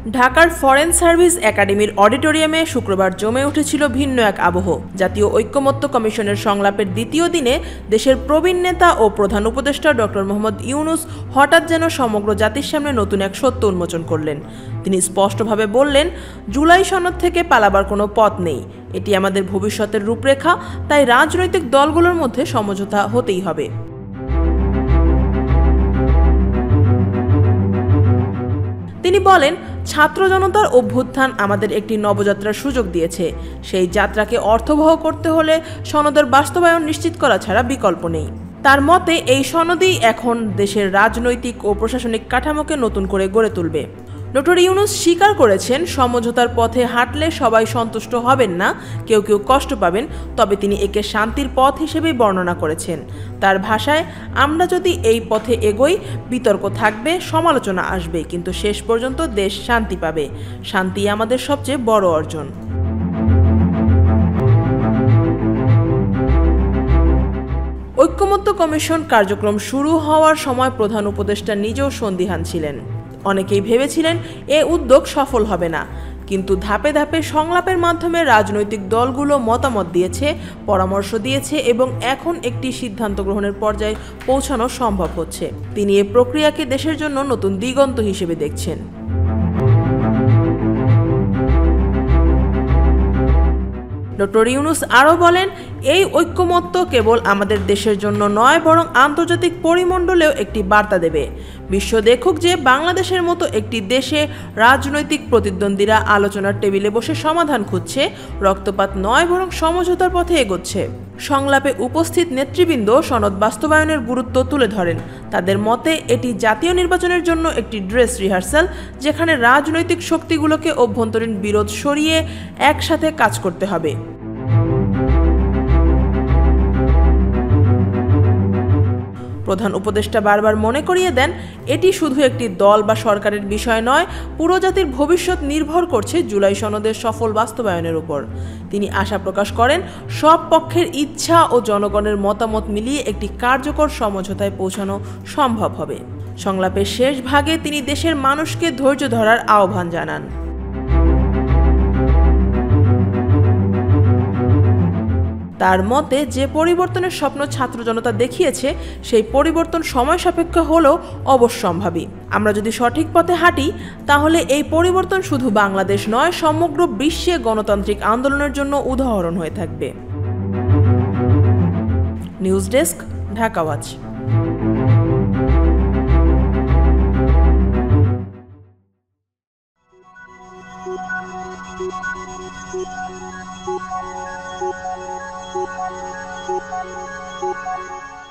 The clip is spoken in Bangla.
ঢাকার ফরেন সার্ভিস একাডেমির অডিটোরিয়ামে শুক্রবার জমে উঠেছিল ভিন্ন এক আবহ। জাতীয় ঐকমত্য কমিশনের সংলাপের দ্বিতীয় দিনে দেশের প্রবীণ নেতা ও প্রধান উপদেষ্টা ডক্টর মোহাম্মদ ইউনূস হঠাৎ যেন সমগ্র জাতির সামনে নতুন এক সত্য উন্মোচন করলেন। তিনি স্পষ্টভাবে বললেন, জুলাই সনদ থেকে পালাবার কোনো পথ নেই, এটি আমাদের ভবিষ্যতের রূপরেখা, তাই রাজনৈতিক দলগুলোর মধ্যে সমঝোতা হতেই হবে। তিনি বলেন, ছাত্র জনতার অভ্যুত্থান আমাদের একটি নবযাত্রার সুযোগ দিয়েছে। সেই যাত্রাকে অর্থবহ করতে হলে সনদের বাস্তবায়ন নিশ্চিত করা ছাড়া বিকল্প নেই। তার মতে এই সনদই এখন দেশের রাজনৈতিক ও প্রশাসনিক কাঠামোকে নতুন করে গড়ে তুলবে। ডক্টর ইউনূস স্বীকার করেছেন, সমঝোতার পথে হাঁটলে সবাই সন্তুষ্ট হবেন না, কেউ কেউ কষ্ট পাবেন, তবে তিনি একে শান্তির পথ হিসেবেই বর্ণনা করেছেন। তার ভাষায়, আমরা যদি এই পথে এগোই, বিতর্ক থাকবে, সমালোচনা আসবে, কিন্তু শেষ পর্যন্ত দেশ শান্তি পাবে। শান্তি আমাদের সবচেয়ে বড় অর্জন। ঐকমত্য কমিশন কার্যক্রম শুরু হওয়ার সময় প্রধান উপদেষ্টা নিজেও সন্দিহান ছিলেন। অনেকেই ভেবেছিলেন এ উদ্যোগ সফল হবে না, কিন্তু ধাপে ধাপে সংলাপের মাধ্যমে রাজনৈতিক দলগুলো মতামত দিয়েছে, পরামর্শ দিয়েছে এবং এখন একটি সিদ্ধান্ত গ্রহণের পর্যায়ে পৌঁছানো সম্ভব হচ্ছে। তিনি এই প্রক্রিয়াকে দেশের জন্য নতুন দিগন্ত হিসেবে দেখছেন। ডক্টর ইউনূস আরও বলেন, এই ঐকমত্য কেবল আমাদের দেশের জন্য নয়, বরং আন্তর্জাতিক পরিমণ্ডলেও একটি বার্তা দেবে। বিশ্ব দেখুক যে বাংলাদেশের মতো একটি দেশে রাজনৈতিক প্রতিদ্বন্দ্বীরা আলোচনার টেবিলে বসে সমাধান খুঁজছে, রক্তপাত নয় বরং সমঝোতার পথে এগোচ্ছে। সংলাপে উপস্থিত নেতৃবৃন্দ সনদ বাস্তবায়নের গুরুত্ব তুলে ধরেন। তাদের মতে এটি জাতীয় নির্বাচনের জন্য একটি ড্রেস রিহার্সাল, যেখানে রাজনৈতিক শক্তিগুলোকে অভ্যন্তরীণ বিরোধ সরিয়ে একসাথে কাজ করতে হবে। প্রধান উপদেষ্টা বারবার মনে করিয়ে দেন, এটি শুধু একটি দল বা সরকারের বিষয় নয়, পুরো জাতির ভবিষ্যৎ নির্ভর করছে জুলাই সনদের সফল বাস্তবায়নের উপর। তিনি আশা প্রকাশ করেন, সব পক্ষের ইচ্ছা ও জনগণের মতামত মিলিয়ে একটি কার্যকর সমঝোতায় পৌঁছানো সম্ভব হবে। সংলাপের শেষ ভাগে তিনি দেশের মানুষকে ধৈর্য ধরার আহ্বান জানান। তার মতে, যে পরিবর্তনের স্বপ্ন ছাত্র জনতা দেখিয়েছে, সেই পরিবর্তন সময় সাপেক্ষ হলেও অবশ্যম্ভাবী। আমরা যদি সঠিক পথে হাঁটি, তাহলে এই পরিবর্তন শুধু বাংলাদেশ নয়, সমগ্র বিশ্বে গণতান্ত্রিক আন্দোলনের জন্য উদাহরণ হয়ে থাকবে। News desk, Dhaka watch. Thank you.